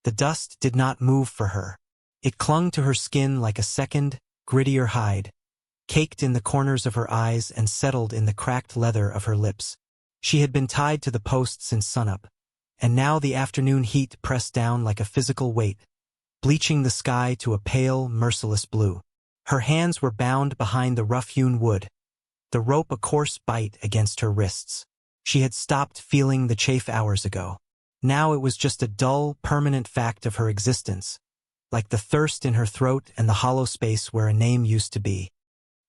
The dust did not move for her. It clung to her skin like a second, grittier hide, caked in the corners of her eyes and settled in the cracked leather of her lips. She had been tied to the post since sunup, and now the afternoon heat pressed down like a physical weight, bleaching the sky to a pale, merciless blue. Her hands were bound behind the rough-hewn wood, the rope a coarse bite against her wrists. She had stopped feeling the chafe hours ago. Now it was just a dull, permanent fact of her existence, like the thirst in her throat and the hollow space where a name used to be.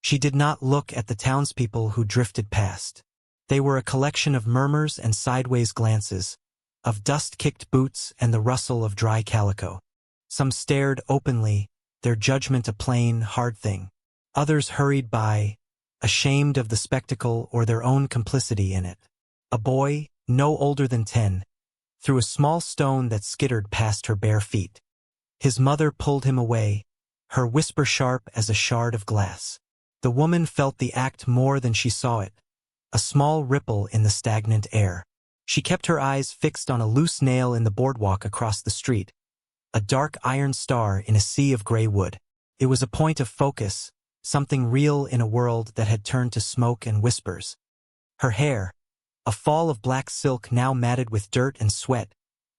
She did not look at the townspeople who drifted past. They were a collection of murmurs and sideways glances, of dust-kicked boots and the rustle of dry calico. Some stared openly, their judgment a plain, hard thing. Others hurried by, ashamed of the spectacle or their own complicity in it. A boy, no older than 10, threw a small stone that skittered past her bare feet. His mother pulled him away, her whisper sharp as a shard of glass. The woman felt the act more than she saw it, a small ripple in the stagnant air. She kept her eyes fixed on a loose nail in the boardwalk across the street, a dark iron star in a sea of gray wood. It was a point of focus, something real in a world that had turned to smoke and whispers. Her hair, a fall of black silk now matted with dirt and sweat,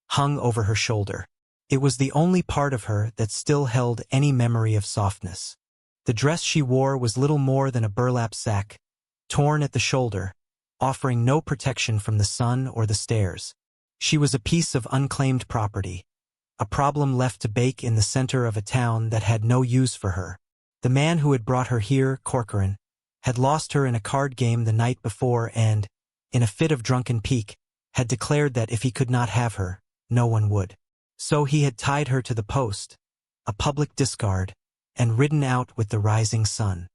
hung over her shoulder. It was the only part of her that still held any memory of softness. The dress she wore was little more than a burlap sack, torn at the shoulder, offering no protection from the sun or the stairs. She was a piece of unclaimed property, a problem left to bake in the center of a town that had no use for her. The man who had brought her here, Corcoran, had lost her in a card game the night before and, in a fit of drunken pique, had declared that if he could not have her, no one would. So he had tied her to the post, a public discard, and ridden out with the rising sun.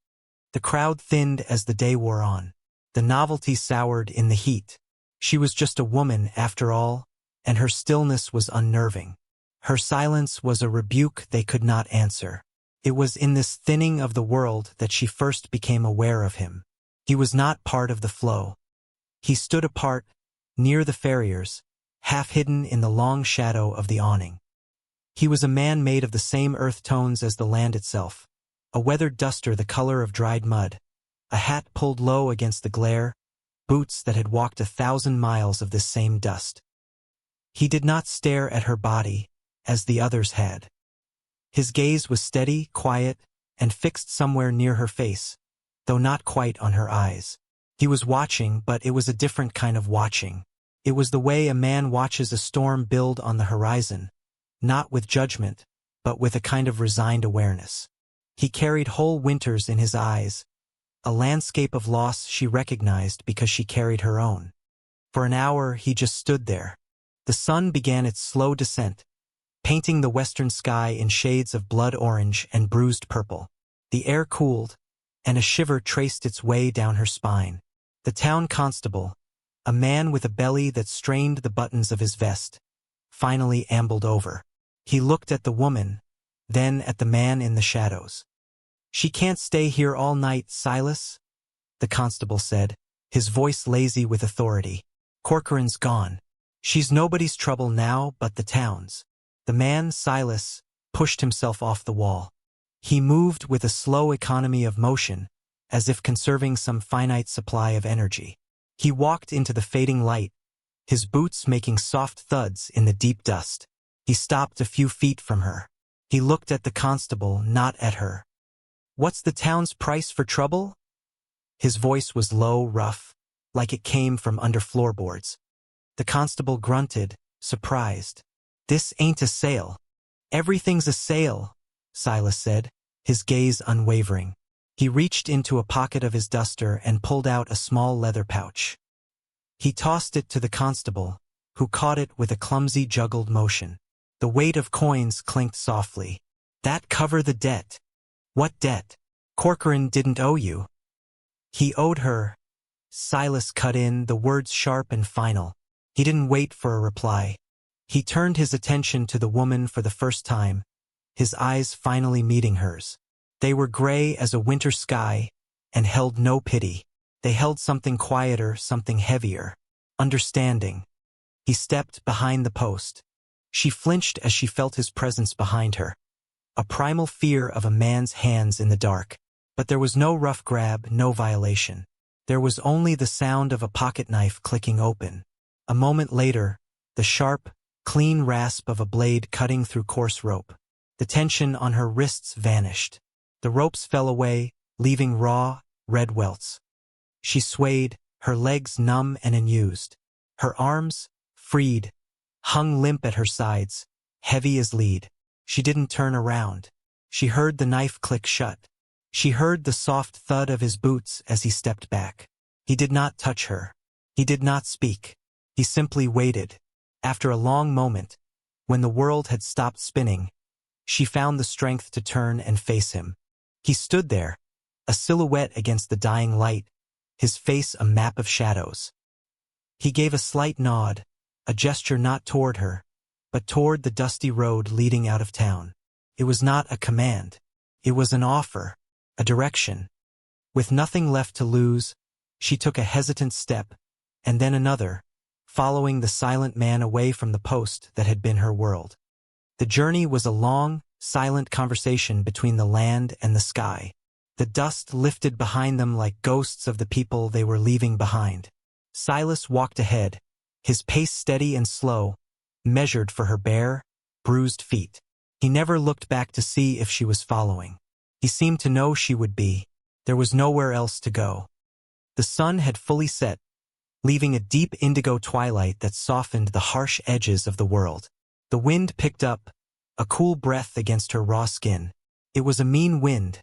The crowd thinned as the day wore on. The novelty soured in the heat. She was just a woman, after all, and her stillness was unnerving. Her silence was a rebuke they could not answer. It was in this thinning of the world that she first became aware of him. He was not part of the flow. He stood apart, near the farriers, half hidden in the long shadow of the awning. He was a man made of the same earth tones as the land itself, a weathered duster the color of dried mud, a hat pulled low against the glare, boots that had walked 1,000 miles of this same dust. He did not stare at her body, as the others had. His gaze was steady, quiet, and fixed somewhere near her face, though not quite on her eyes. He was watching, but it was a different kind of watching. It was the way a man watches a storm build on the horizon, not with judgment, but with a kind of resigned awareness. He carried whole winters in his eyes, a landscape of loss she recognized because she carried her own. For an hour he just stood there. The sun began its slow descent, painting the western sky in shades of blood orange and bruised purple. The air cooled, and a shiver traced its way down her spine. The town constable, a man with a belly that strained the buttons of his vest, finally ambled over. He looked at the woman, then at the man in the shadows. "She can't stay here all night, Silas," the constable said, his voice lazy with authority. "Corcoran's gone. She's nobody's trouble now but the town's." The man, Silas, pushed himself off the wall. He moved with a slow economy of motion, as if conserving some finite supply of energy. He walked into the fading light, his boots making soft thuds in the deep dust. He stopped a few feet from her. He looked at the constable, not at her. "What's the town's price for trouble?" His voice was low, rough, like it came from under floorboards. The constable grunted, surprised. "This ain't a sale." "Everything's a sale," Silas said, his gaze unwavering. He reached into a pocket of his duster and pulled out a small leather pouch. He tossed it to the constable, who caught it with a clumsy juggled motion. The weight of coins clinked softly. "That cover the debt." "What debt?" "Corcoran didn't owe you." "He owed her," Silas cut in, the words sharp and final. He didn't wait for a reply. He turned his attention to the woman for the first time, his eyes finally meeting hers. They were gray as a winter sky, and held no pity. They held something quieter, something heavier. Understanding. He stepped behind the post. She flinched as she felt his presence behind her. A primal fear of a man's hands in the dark. But there was no rough grab, no violation. There was only the sound of a pocket knife clicking open. A moment later, the sharp, clean rasp of a blade cutting through coarse rope. The tension on her wrists vanished. The ropes fell away, leaving raw, red welts. She swayed, her legs numb and unused. Her arms, freed, hung limp at her sides, heavy as lead. She didn't turn around. She heard the knife click shut. She heard the soft thud of his boots as he stepped back. He did not touch her. He did not speak. He simply waited. After a long moment, when the world had stopped spinning, she found the strength to turn and face him. He stood there, a silhouette against the dying light, his face a map of shadows. He gave a slight nod, a gesture not toward her, but toward the dusty road leading out of town. It was not a command. It was an offer, a direction. With nothing left to lose, she took a hesitant step, and then another, following the silent man away from the post that had been her world. The journey was a long, silent conversation between the land and the sky. The dust lifted behind them like ghosts of the people they were leaving behind. Silas walked ahead, his pace steady and slow, measured for her bare, bruised feet. He never looked back to see if she was following. He seemed to know she would be. There was nowhere else to go. The sun had fully set, leaving a deep indigo twilight that softened the harsh edges of the world. The wind picked up, a cool breath against her raw skin. It was a mean wind,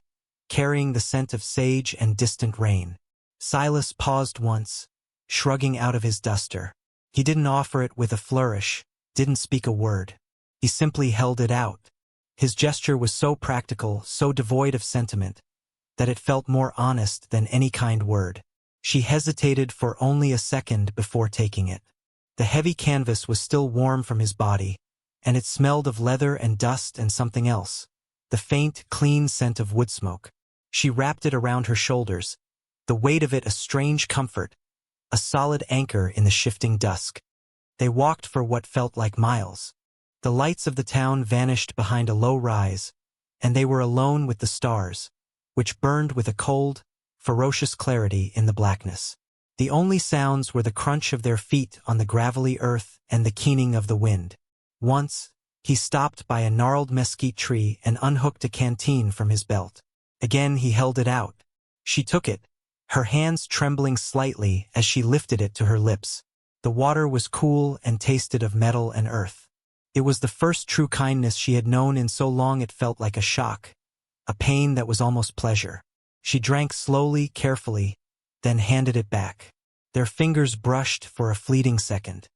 carrying the scent of sage and distant rain. Silas paused once, shrugging out of his duster. He didn't offer it with a flourish, didn't speak a word. He simply held it out. His gesture was so practical, so devoid of sentiment, that it felt more honest than any kind word. She hesitated for only a second before taking it. The heavy canvas was still warm from his body, and it smelled of leather and dust and something else, the faint, clean scent of wood smoke. She wrapped it around her shoulders, the weight of it a strange comfort, a solid anchor in the shifting dusk. They walked for what felt like miles. The lights of the town vanished behind a low rise, and they were alone with the stars, which burned with a cold, ferocious clarity in the blackness. The only sounds were the crunch of their feet on the gravelly earth and the keening of the wind. Once, he stopped by a gnarled mesquite tree and unhooked a canteen from his belt. Again he held it out. She took it, her hands trembling slightly as she lifted it to her lips. The water was cool and tasted of metal and earth. It was the first true kindness she had known in so long it felt like a shock, a pain that was almost pleasure. She drank slowly, carefully, then handed it back. Their fingers brushed for a fleeting second.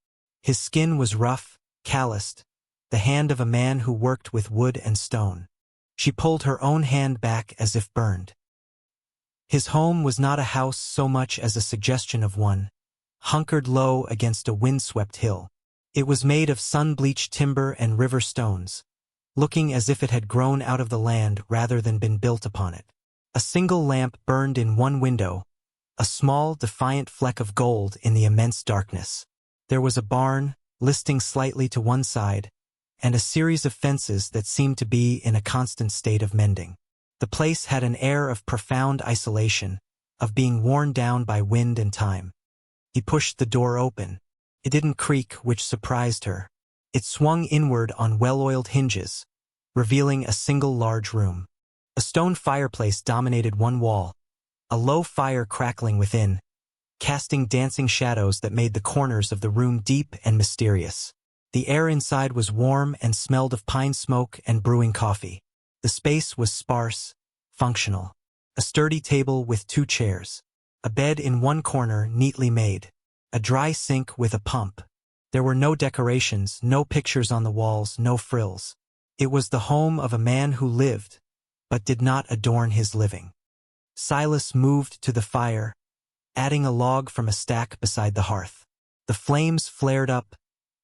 His skin was rough, calloused, the hand of a man who worked with wood and stone. She pulled her own hand back as if burned. His home was not a house so much as a suggestion of one, hunkered low against a windswept hill. It was made of sun-bleached timber and river stones, looking as if it had grown out of the land rather than been built upon it. A single lamp burned in one window, a small, defiant fleck of gold in the immense darkness. There was a barn, listing slightly to one side, and a series of fences that seemed to be in a constant state of mending. The place had an air of profound isolation, of being worn down by wind and time. He pushed the door open. It didn't creak, which surprised her. It swung inward on well-oiled hinges, revealing a single large room. A stone fireplace dominated one wall, a low fire crackling within, casting dancing shadows that made the corners of the room deep and mysterious. The air inside was warm and smelled of pine smoke and brewing coffee. The space was sparse, functional. A sturdy table with 2 chairs. A bed in one corner neatly made. A dry sink with a pump. There were no decorations, no pictures on the walls, no frills. It was the home of a man who lived, but did not adorn his living. Silas moved to the fire, adding a log from a stack beside the hearth. The flames flared up,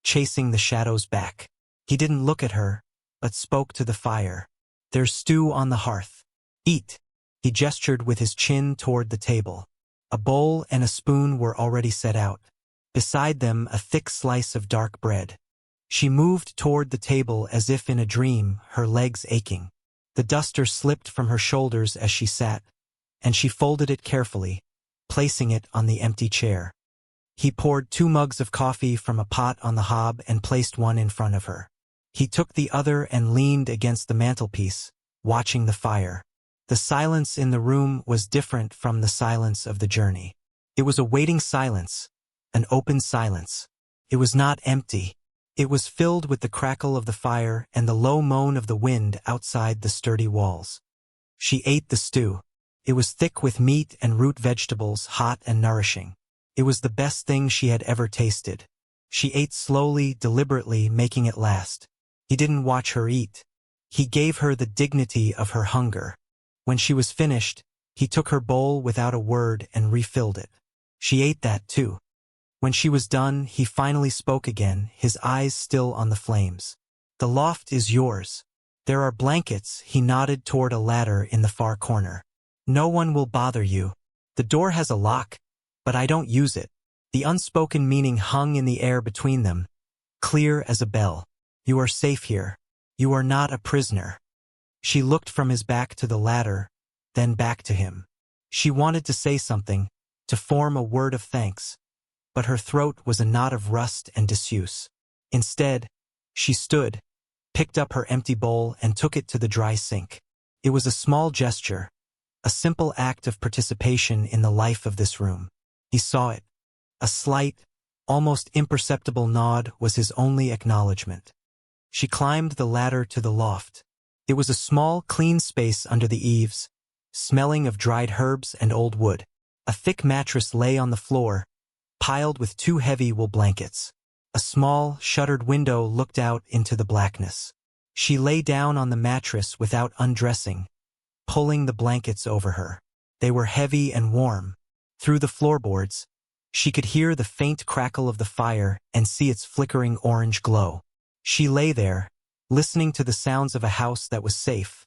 chasing the shadows back. He didn't look at her, but spoke to the fire. "There's stew on the hearth. Eat." He gestured with his chin toward the table. A bowl and a spoon were already set out. Beside them, a thick slice of dark bread. She moved toward the table as if in a dream, her legs aching. The duster slipped from her shoulders as she sat, and she folded it carefully, placing it on the empty chair. He poured 2 mugs of coffee from a pot on the hob and placed one in front of her. He took the other and leaned against the mantelpiece, watching the fire. The silence in the room was different from the silence of the journey. It was a waiting silence, an open silence. It was not empty. It was filled with the crackle of the fire and the low moan of the wind outside the sturdy walls. She ate the stew. It was thick with meat and root vegetables, hot and nourishing. It was the best thing she had ever tasted. She ate slowly, deliberately, making it last. He didn't watch her eat. He gave her the dignity of her hunger. When she was finished, he took her bowl without a word and refilled it. She ate that too. When she was done, he finally spoke again, his eyes still on the flames. "The loft is yours. There are blankets," he nodded toward a ladder in the far corner. "No one will bother you. The door has a lock, but I don't use it." The unspoken meaning hung in the air between them, clear as a bell. "You are safe here. You are not a prisoner." She looked from his back to the ladder, then back to him. She wanted to say something, to form a word of thanks, but her throat was a knot of rust and disuse. Instead, she stood, picked up her empty bowl and took it to the dry sink. It was a small gesture, a simple act of participation in the life of this room. He saw it. A slight, almost imperceptible nod was his only acknowledgement. She climbed the ladder to the loft. It was a small, clean space under the eaves, smelling of dried herbs and old wood. A thick mattress lay on the floor, piled with 2 heavy wool blankets. A small, shuttered window looked out into the blackness. She lay down on the mattress without undressing, pulling the blankets over her. They were heavy and warm. Through the floorboards, she could hear the faint crackle of the fire and see its flickering orange glow. She lay there, listening to the sounds of a house that was safe,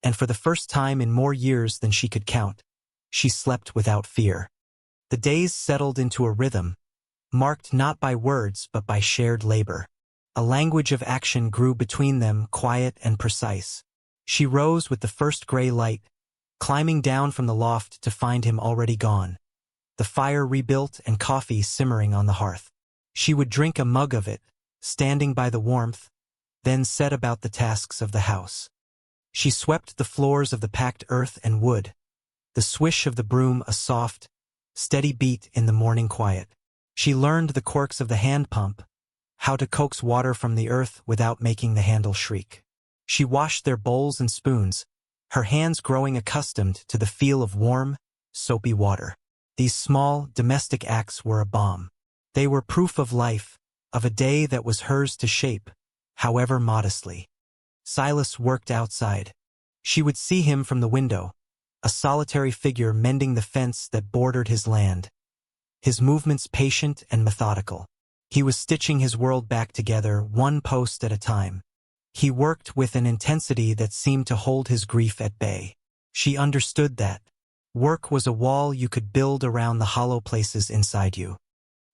and for the first time in more years than she could count, she slept without fear. The days settled into a rhythm, marked not by words but by shared labor. A language of action grew between them, quiet and precise. She rose with the first gray light, climbing down from the loft to find him already gone. The fire rebuilt and coffee simmering on the hearth. She would drink a mug of it, standing by the warmth, then set about the tasks of the house. She swept the floors of the packed earth and wood, the swish of the broom a soft, steady beat in the morning quiet. She learned the quirks of the hand pump, how to coax water from the earth without making the handle shriek. She washed their bowls and spoons, her hands growing accustomed to the feel of warm, soapy water. These small, domestic acts were a balm. They were proof of life, of a day that was hers to shape, however modestly. Silas worked outside. She would see him from the window, a solitary figure mending the fence that bordered his land. His movements patient and methodical. He was stitching his world back together, one post at a time. He worked with an intensity that seemed to hold his grief at bay. She understood that. Work was a wall you could build around the hollow places inside you.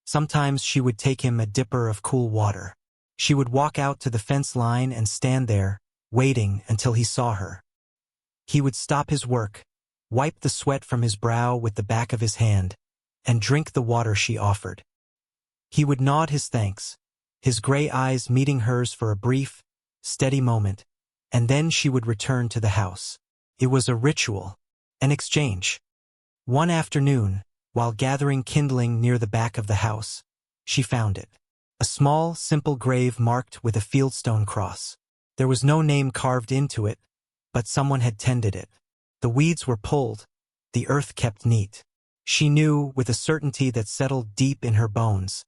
Sometimes she would take him a dipper of cool water. She would walk out to the fence line and stand there, waiting until he saw her. He would stop his work, wipe the sweat from his brow with the back of his hand, and drink the water she offered. He would nod his thanks, his gray eyes meeting hers for a brief, steady moment, and then she would return to the house. It was a ritual, an exchange. One afternoon, while gathering kindling near the back of the house, she found it. A small, simple grave marked with a fieldstone cross. There was no name carved into it, but someone had tended it. The weeds were pulled, the earth kept neat. She knew, with a certainty that settled deep in her bones,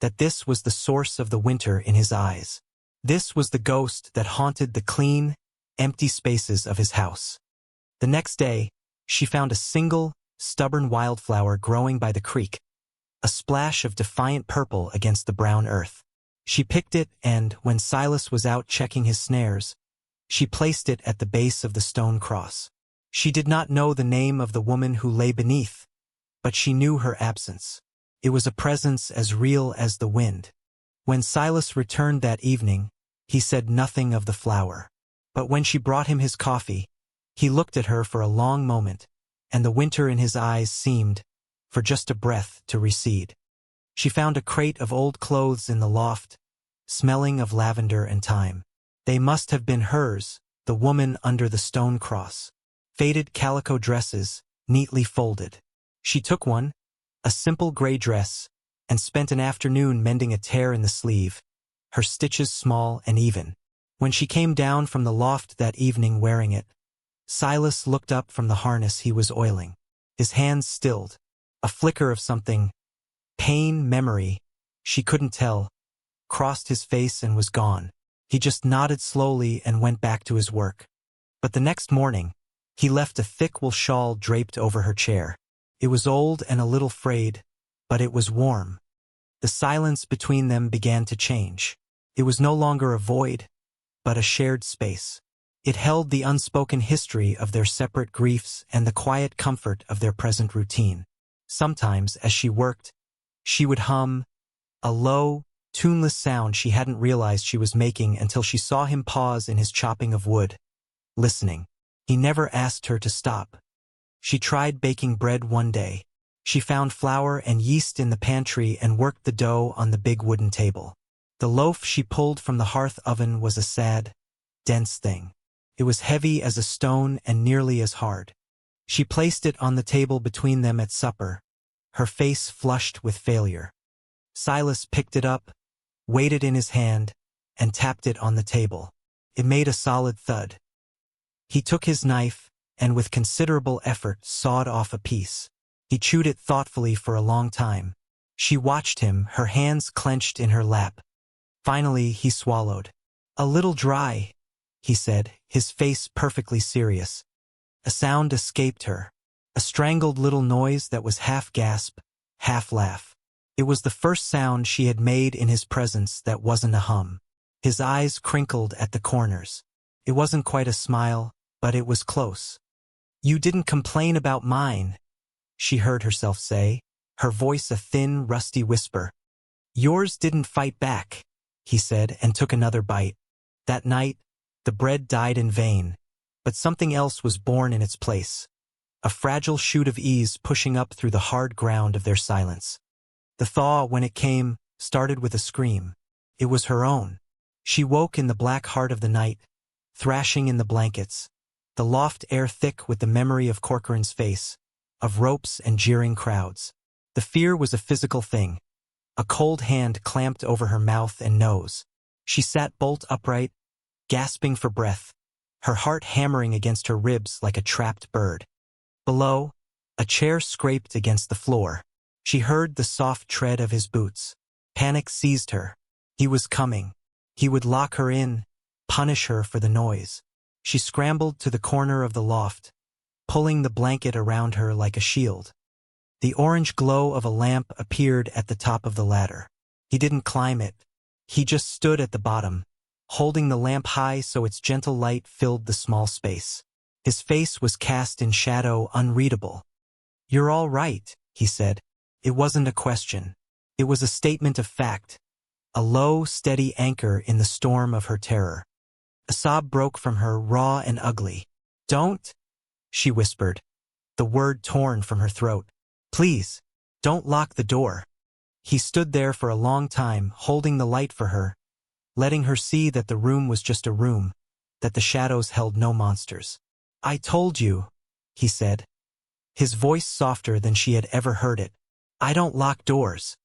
that this was the source of the winter in his eyes. This was the ghost that haunted the clean, empty spaces of his house. The next day, she found a single, stubborn wildflower growing by the creek, a splash of defiant purple against the brown earth. She picked it and, when Silas was out checking his snares, she placed it at the base of the stone cross. She did not know the name of the woman who lay beneath, but she knew her absence. It was a presence as real as the wind. When Silas returned that evening, he said nothing of the flower. But when she brought him his coffee, he looked at her for a long moment, and the winter in his eyes seemed, for just a breath, to recede. She found a crate of old clothes in the loft, smelling of lavender and thyme. They must have been hers, the woman under the stone cross. Faded calico dresses, neatly folded. She took one, a simple gray dress, and spent an afternoon mending a tear in the sleeve, her stitches small and even. When she came down from the loft that evening wearing it, Silas looked up from the harness he was oiling. His hands stilled. A flicker of something, pain, memory, she couldn't tell, crossed his face and was gone. He just nodded slowly and went back to his work. But the next morning, he left a thick wool shawl draped over her chair. It was old and a little frayed, but it was warm. The silence between them began to change. It was no longer a void, but a shared space. It held the unspoken history of their separate griefs and the quiet comfort of their present routine. Sometimes, as she worked, she would hum, a low, tuneless sound she hadn't realized she was making until she saw him pause in his chopping of wood, listening. He never asked her to stop. She tried baking bread one day. She found flour and yeast in the pantry and worked the dough on the big wooden table. The loaf she pulled from the hearth oven was a sad, dense thing. It was heavy as a stone and nearly as hard. She placed it on the table between them at supper, her face flushed with failure. Silas picked it up, weighed it in his hand, and tapped it on the table. It made a solid thud. He took his knife, and with considerable effort sawed off a piece. He chewed it thoughtfully for a long time. She watched him, her hands clenched in her lap. Finally, he swallowed. "A little dry," he said, his face perfectly serious. A sound escaped her, a strangled little noise that was half gasp, half laugh. It was the first sound she had made in his presence that wasn't a hum. His eyes crinkled at the corners. It wasn't quite a smile, but it was close. "You didn't complain about mine," she heard herself say, her voice a thin, rusty whisper. "Yours didn't fight back," he said, and took another bite. That night, the bread died in vain, but something else was born in its place. A fragile shoot of ease pushing up through the hard ground of their silence. The thaw, when it came, started with a scream. It was her own. She woke in the black heart of the night, thrashing in the blankets, the loft air thick with the memory of Corcoran's face, of ropes and jeering crowds. The fear was a physical thing. A cold hand clamped over her mouth and nose. She sat bolt upright, gasping for breath, her heart hammering against her ribs like a trapped bird. Below, a chair scraped against the floor. She heard the soft tread of his boots. Panic seized her. He was coming. He would lock her in, punish her for the noise. She scrambled to the corner of the loft, pulling the blanket around her like a shield. The orange glow of a lamp appeared at the top of the ladder. He didn't climb it. He just stood at the bottom, holding the lamp high so its gentle light filled the small space. His face was cast in shadow, unreadable. "You're all right," he said. It wasn't a question. It was a statement of fact, a low, steady anchor in the storm of her terror. A sob broke from her, raw and ugly. "Don't," she whispered, the word torn from her throat. "Please, don't lock the door." He stood there for a long time, holding the light for her, letting her see that the room was just a room, that the shadows held no monsters. "I told you," he said, his voice softer than she had ever heard it. "I don't lock doors."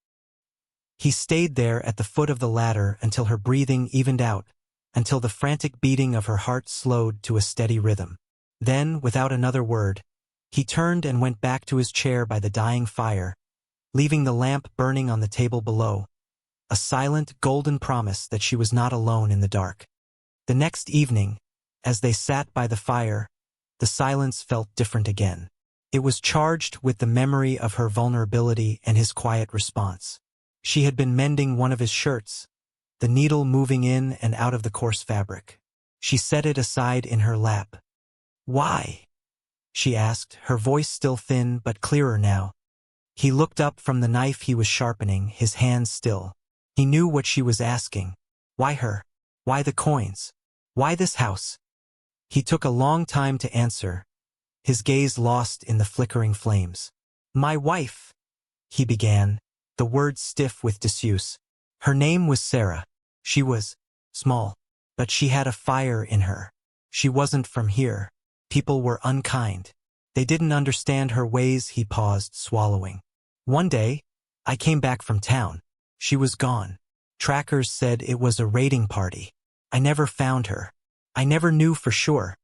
He stayed there at the foot of the ladder until her breathing evened out, until the frantic beating of her heart slowed to a steady rhythm. Then, without another word, he turned and went back to his chair by the dying fire, leaving the lamp burning on the table below, a silent, golden promise that she was not alone in the dark. The next evening, as they sat by the fire, the silence felt different again. It was charged with the memory of her vulnerability and his quiet response. She had been mending one of his shirts, the needle moving in and out of the coarse fabric. She set it aside in her lap. "Why?" she asked, her voice still thin but clearer now. He looked up from the knife he was sharpening, his hands still. He knew what she was asking. Why her? Why the coins? Why this house? He took a long time to answer, his gaze lost in the flickering flames. My wife, he began, the words stiff with disuse. Her name was Sarah. She was small, but she had a fire in her. She wasn't from here. People were unkind. They didn't understand her ways. He paused, swallowing. One day, I came back from town. She was gone. Trackers said it was a raiding party. I never found her. I never knew for sure.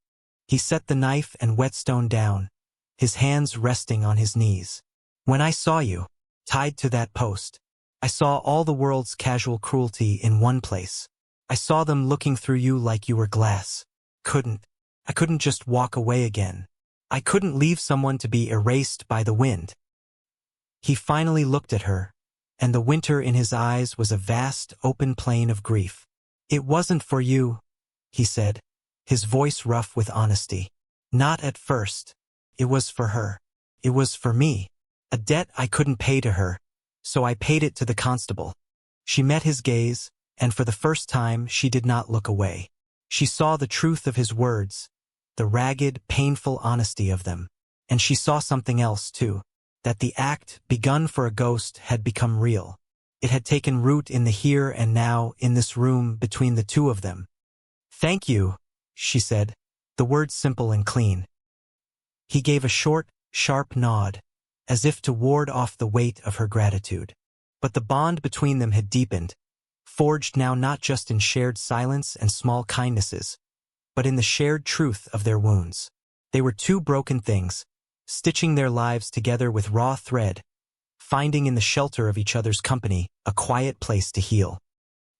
He set the knife and whetstone down, his hands resting on his knees. When I saw you, tied to that post, I saw all the world's casual cruelty in one place. I saw them looking through you like you were glass. I couldn't just walk away again. I couldn't leave someone to be erased by the wind. He finally looked at her, and the winter in his eyes was a vast, open plain of grief. It wasn't for you, he said, his voice rough with honesty. Not at first. It was for her. It was for me. A debt I couldn't pay to her, so I paid it to the constable. She met his gaze, and for the first time she did not look away. She saw the truth of his words, the ragged, painful honesty of them. And she saw something else, too, that the act, begun for a ghost, had become real. It had taken root in the here and now, in this room between the two of them. Thank you, she said, the words simple and clean. He gave a short, sharp nod, as if to ward off the weight of her gratitude. But the bond between them had deepened, forged now not just in shared silence and small kindnesses, but in the shared truth of their wounds. They were two broken things, stitching their lives together with raw thread, finding in the shelter of each other's company a quiet place to heal.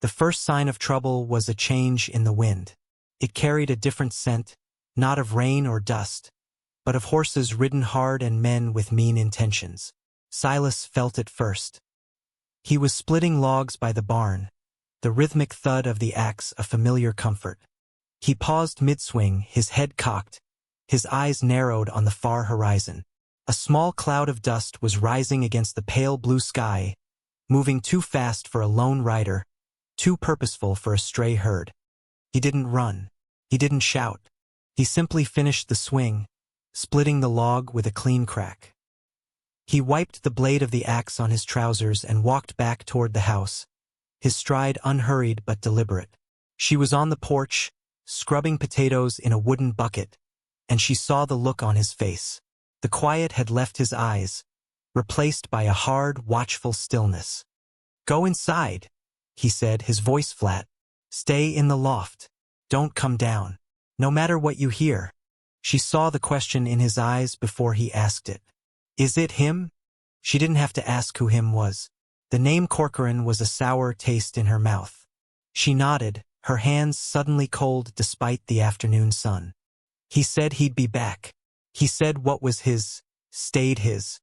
The first sign of trouble was a change in the wind. It carried a different scent, not of rain or dust, but of horses ridden hard and men with mean intentions. Silas felt it first. He was splitting logs by the barn, the rhythmic thud of the axe a familiar comfort. He paused mid-swing, his head cocked, his eyes narrowed on the far horizon. A small cloud of dust was rising against the pale blue sky, moving too fast for a lone rider, too purposeful for a stray herd. He didn't run. He didn't shout. He simply finished the swing, splitting the log with a clean crack. He wiped the blade of the axe on his trousers and walked back toward the house, his stride unhurried but deliberate. She was on the porch, scrubbing potatoes in a wooden bucket, and she saw the look on his face. The quiet had left his eyes, replaced by a hard, watchful stillness. Go inside, he said, his voice flat. Stay in the loft. Don't come down. No matter what you hear. She saw the question in his eyes before he asked it. Is it him? She didn't have to ask who him was. The name Corcoran was a sour taste in her mouth. She nodded, her hands suddenly cold despite the afternoon sun. He said he'd be back. He said what was his, stayed his.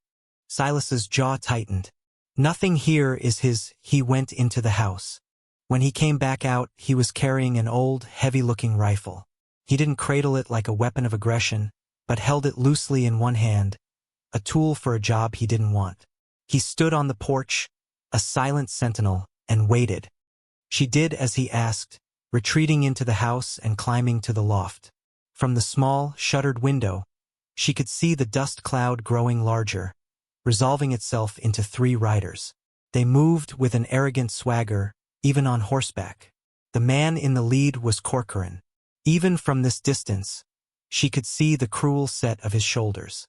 Silas's jaw tightened. Nothing here is his. He went into the house. When he came back out, he was carrying an old, heavy-looking rifle. He didn't cradle it like a weapon of aggression, but held it loosely in one hand, a tool for a job he didn't want. He stood on the porch, a silent sentinel, and waited. She did as he asked, retreating into the house and climbing to the loft. From the small, shuttered window, she could see the dust cloud growing larger, resolving itself into 3 riders. They moved with an arrogant swagger, even on horseback. The man in the lead was Corcoran. Even from this distance, she could see the cruel set of his shoulders.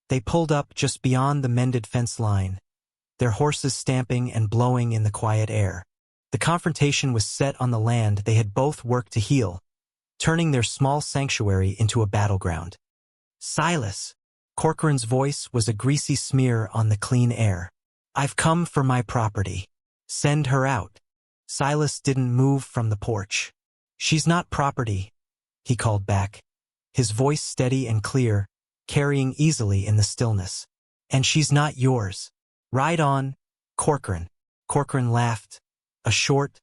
They pulled up just beyond the mended fence line, their horses stamping and blowing in the quiet air. The confrontation was set on the land they had both worked to heal, turning their small sanctuary into a battleground. Silas! Corcoran's voice was a greasy smear on the clean air. I've come for my property. Send her out. Silas didn't move from the porch. She's not property, he called back, his voice steady and clear, carrying easily in the stillness. And she's not yours. Ride on, Corcoran. Corcoran laughed, a short,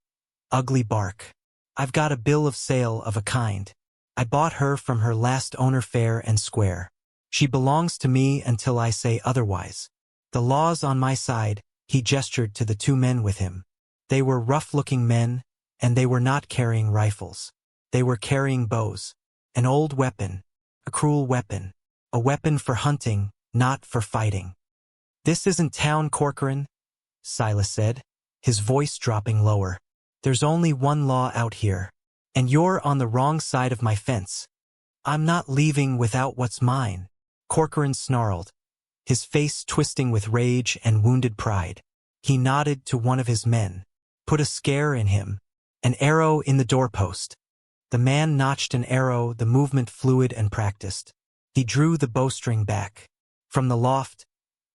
ugly bark. I've got a bill of sale of a kind. I bought her from her last owner fair and square. She belongs to me until I say otherwise. The law's on my side, he gestured to the 2 men with him. They were rough-looking men, and they were not carrying rifles. They were carrying bows. An old weapon, a cruel weapon, a weapon for hunting, not for fighting. "This isn't town, Corcoran," Silas said, his voice dropping lower. "There's only one law out here, and you're on the wrong side of my fence. I'm not leaving without what's mine." Corcoran snarled, his face twisting with rage and wounded pride. He nodded to one of his men. "Put a scare in him. An arrow in the doorpost." The man notched an arrow, the movement fluid and practiced. He drew the bowstring back. From the loft,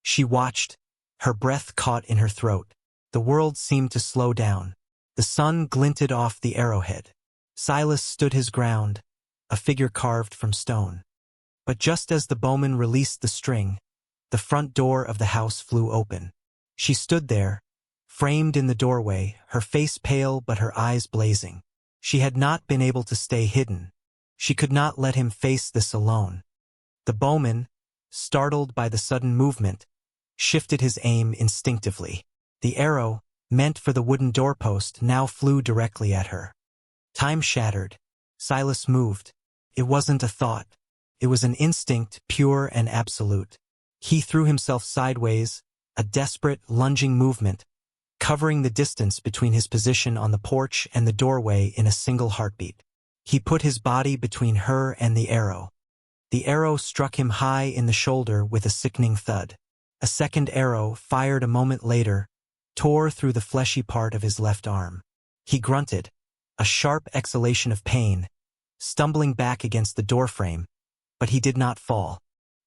she watched, her breath caught in her throat. The world seemed to slow down. The sun glinted off the arrowhead. Silas stood his ground, a figure carved from stone. But just as the bowman released the string, the front door of the house flew open. She stood there, framed in the doorway, her face pale but her eyes blazing. She had not been able to stay hidden. She could not let him face this alone. The bowman, startled by the sudden movement, shifted his aim instinctively. The arrow, meant for the wooden doorpost, now flew directly at her. Time shattered. Silas moved. It wasn't a thought. It was an instinct, pure and absolute. He threw himself sideways, a desperate, lunging movement, covering the distance between his position on the porch and the doorway in a single heartbeat. He put his body between her and the arrow. The arrow struck him high in the shoulder with a sickening thud. A second arrow, fired a moment later, tore through the fleshy part of his left arm. He grunted, a sharp exhalation of pain, stumbling back against the doorframe, but he did not fall.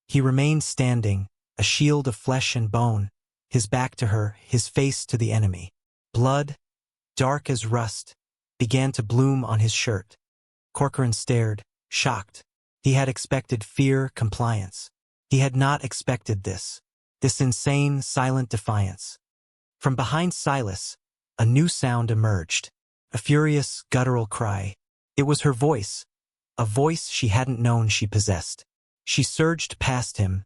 He remained standing, a shield of flesh and bone, his back to her, his face to the enemy. Blood, dark as rust, began to bloom on his shirt. Corcoran stared, shocked. He had expected fear, compliance. He had not expected this insane, silent defiance. From behind Silas, a new sound emerged, a furious, guttural cry. It was her voice, a voice she hadn't known she possessed. She surged past him,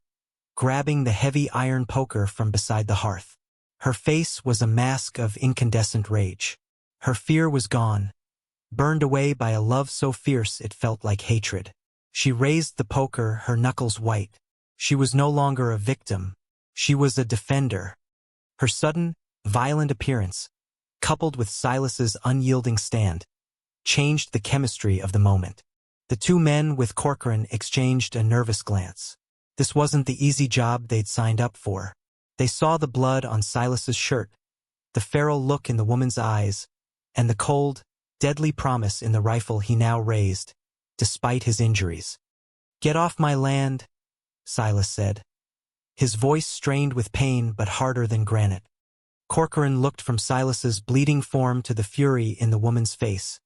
grabbing the heavy iron poker from beside the hearth. Her face was a mask of incandescent rage. Her fear was gone, burned away by a love so fierce it felt like hatred. She raised the poker, her knuckles white. She was no longer a victim. She was a defender. Her sudden, violent appearance, coupled with Silas's unyielding stand, changed the chemistry of the moment. The two men with Corcoran exchanged a nervous glance. This wasn't the easy job they'd signed up for. They saw the blood on Silas's shirt, the feral look in the woman's eyes, and the cold, deadly promise in the rifle he now raised, despite his injuries. "Get off my land," Silas said. His voice strained with pain but harder than granite. Corcoran looked from Silas's bleeding form to the fury in the woman's face,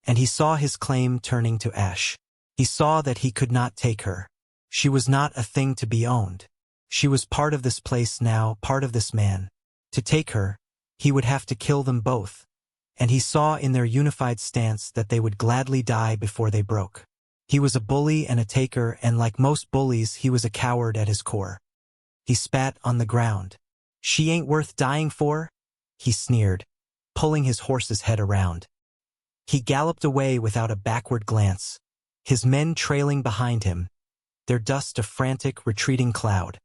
and he saw his claim turning to ash. He saw that he could not take her. She was not a thing to be owned. She was part of this place now, part of this man. To take her, he would have to kill them both, and he saw in their unified stance that they would gladly die before they broke. He was a bully and a taker, and like most bullies, he was a coward at his core. He spat on the ground. "She ain't worth dying for?" he sneered, pulling his horse's head around. He galloped away without a backward glance, his men trailing behind him, their dust a frantic, retreating cloud.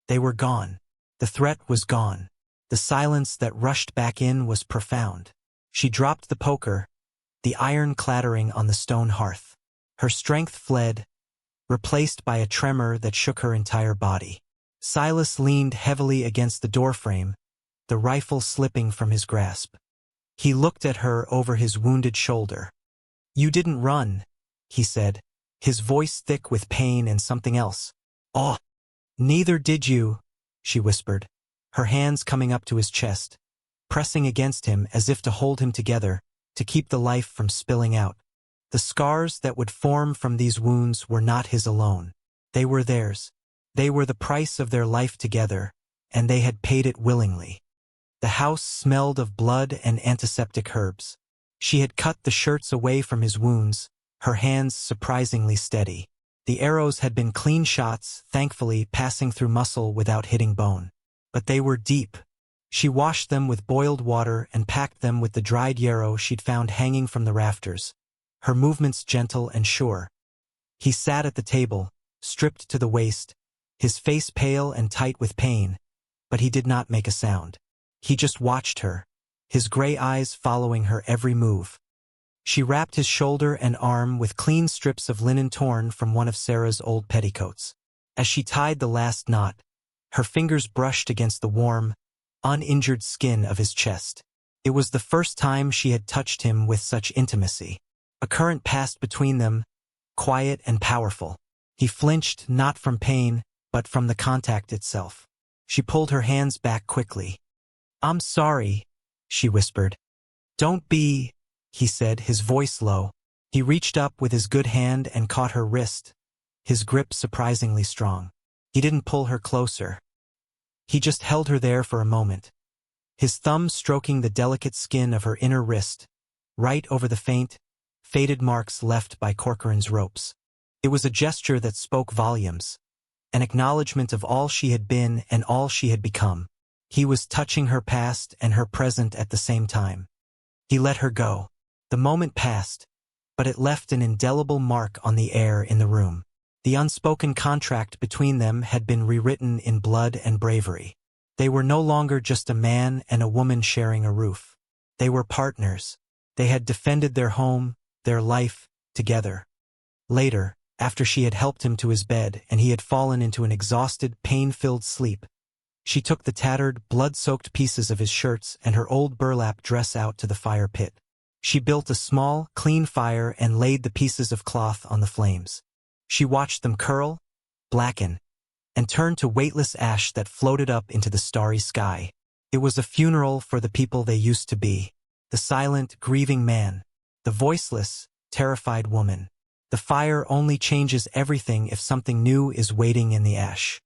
They were gone. The threat was gone. The silence that rushed back in was profound. She dropped the poker, the iron clattering on the stone hearth. Her strength fled, replaced by a tremor that shook her entire body. Silas leaned heavily against the doorframe, the rifle slipping from his grasp. He looked at her over his wounded shoulder. "You didn't run," he said, his voice thick with pain and something else. "Oh, neither did you," she whispered, her hands coming up to his chest, pressing against him as if to hold him together, to keep the life from spilling out. The scars that would form from these wounds were not his alone. They were theirs. They were the price of their life together, and they had paid it willingly. The house smelled of blood and antiseptic herbs. She had cut the shirts away from his wounds, her hands surprisingly steady. The arrows had been clean shots, thankfully passing through muscle without hitting bone. But they were deep. She washed them with boiled water and packed them with the dried yarrow she'd found hanging from the rafters, her movements gentle and sure. He sat at the table, stripped to the waist, his face pale and tight with pain, but he did not make a sound. He just watched her, his gray eyes following her every move. She wrapped his shoulder and arm with clean strips of linen torn from one of Sarah's old petticoats. As she tied the last knot, her fingers brushed against the warm, uninjured skin of his chest. It was the first time she had touched him with such intimacy. A current passed between them, quiet and powerful. He flinched not from pain, but from the contact itself. She pulled her hands back quickly. "I'm sorry," she whispered. "Don't be," he said, his voice low. He reached up with his good hand and caught her wrist, his grip surprisingly strong. He didn't pull her closer. He just held her there for a moment, his thumb stroking the delicate skin of her inner wrist, right over the faint, faded marks left by Corcoran's ropes. It was a gesture that spoke volumes, an acknowledgement of all she had been and all she had become. He was touching her past and her present at the same time. He let her go. The moment passed, but it left an indelible mark on the air in the room. The unspoken contract between them had been rewritten in blood and bravery. They were no longer just a man and a woman sharing a roof. They were partners. They had defended their home, their life, together. Later, after she had helped him to his bed and he had fallen into an exhausted, pain-filled sleep, she took the tattered, blood-soaked pieces of his shirts and her old burlap dress out to the fire pit. She built a small, clean fire and laid the pieces of cloth on the flames. She watched them curl, blacken, and turn to weightless ash that floated up into the starry sky. It was a funeral for the people they used to be. The silent, grieving man, the voiceless, terrified woman. The fire only changes everything if something new is waiting in the ash.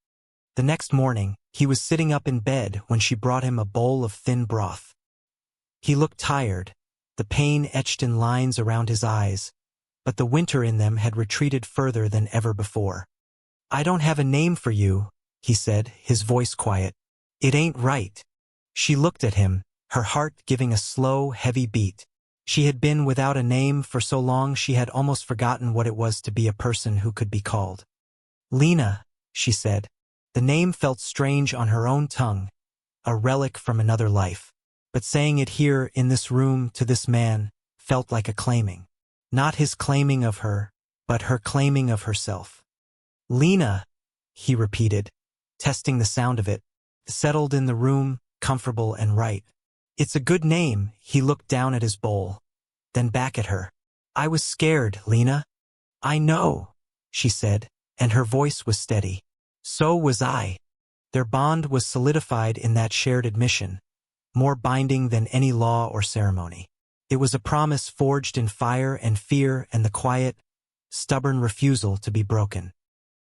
The next morning, he was sitting up in bed when she brought him a bowl of thin broth. He looked tired, the pain etched in lines around his eyes, but the winter in them had retreated further than ever before. "I don't have a name for you," he said, his voice quiet. "It ain't right." She looked at him, her heart giving a slow, heavy beat. She had been without a name for so long she had almost forgotten what it was to be a person who could be called. "Lena," she said. The name felt strange on her own tongue, a relic from another life. But saying it here in this room to this man felt like a claiming. Not his claiming of her, but her claiming of herself. "Lena," he repeated, testing the sound of it, settled in the room, comfortable and right. "It's a good name." He looked down at his bowl, then back at her. "I was scared, Lena." "I know," she said, and her voice was steady. "So was I." Their bond was solidified in that shared admission, more binding than any law or ceremony. It was a promise forged in fire and fear and the quiet, stubborn refusal to be broken.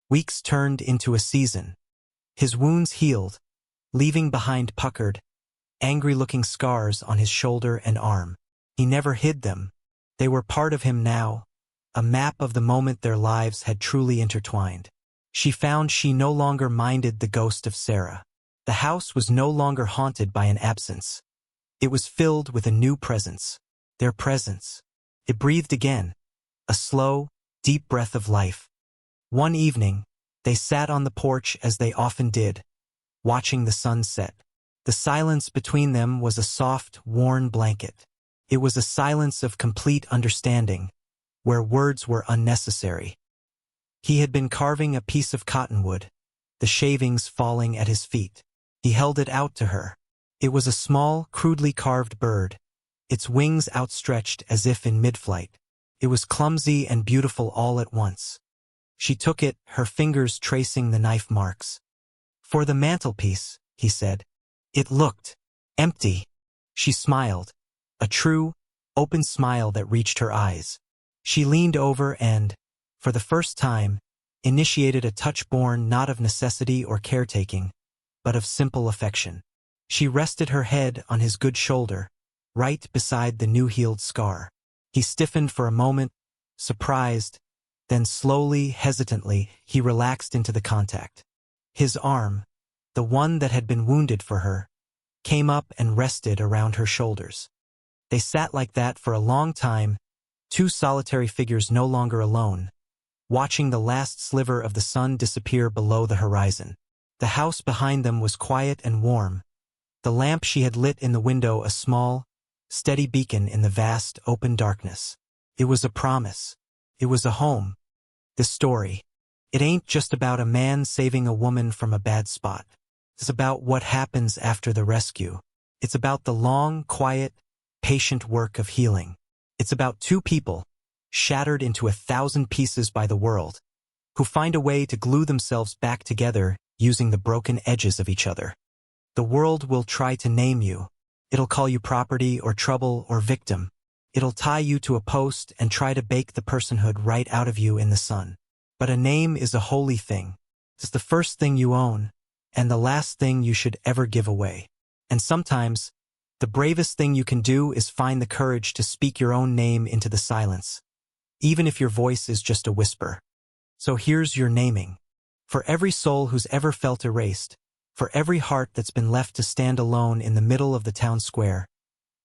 Weeks turned into a season. His wounds healed, leaving behind puckered, angry-looking scars on his shoulder and arm. He never hid them. They were part of him now, a map of the moment their lives had truly intertwined. She found she no longer minded the ghost of Sarah. The house was no longer haunted by an absence. It was filled with a new presence. Their presence. It breathed again, a slow, deep breath of life. One evening, they sat on the porch as they often did, watching the sun set. The silence between them was a soft, worn blanket. It was a silence of complete understanding, where words were unnecessary. He had been carving a piece of cottonwood, the shavings falling at his feet. He held it out to her. It was a small, crudely carved bird, its wings outstretched as if in mid-flight. It was clumsy and beautiful all at once. She took it, her fingers tracing the knife marks. "For the mantelpiece," he said. It looked empty. She smiled, a true, open smile that reached her eyes. She leaned over and, for the first time, initiated a touch born not of necessity or caretaking, but of simple affection. She rested her head on his good shoulder, right beside the new-healed scar. He stiffened for a moment, surprised, then slowly, hesitantly, he relaxed into the contact. His arm, the one that had been wounded for her, came up and rested around her shoulders. They sat like that for a long time, two solitary figures no longer alone, watching the last sliver of the sun disappear below the horizon. The house behind them was quiet and warm, the lamp she had lit in the window a small, steady beacon in the vast, open darkness. It was a promise. It was a home. This story. It ain't just about a man saving a woman from a bad spot. It's about what happens after the rescue. It's about the long, quiet, patient work of healing. It's about two people, shattered into 1,000 pieces by the world, who find a way to glue themselves back together using the broken edges of each other. The world will try to name you. It'll call you property or trouble or victim. It'll tie you to a post and try to bake the personhood right out of you in the sun. But a name is a holy thing. It's the first thing you own, and the last thing you should ever give away. And sometimes, the bravest thing you can do is find the courage to speak your own name into the silence, even if your voice is just a whisper. So here's your naming. For every soul who's ever felt erased, for every heart that's been left to stand alone in the middle of the town square,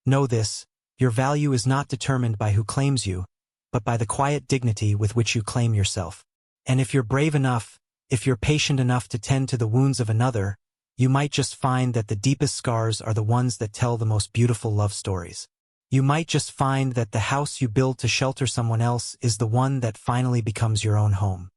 know this: your value is not determined by who claims you, but by the quiet dignity with which you claim yourself. And if you're brave enough, if you're patient enough to tend to the wounds of another, you might just find that the deepest scars are the ones that tell the most beautiful love stories. You might just find that the house you build to shelter someone else is the one that finally becomes your own home.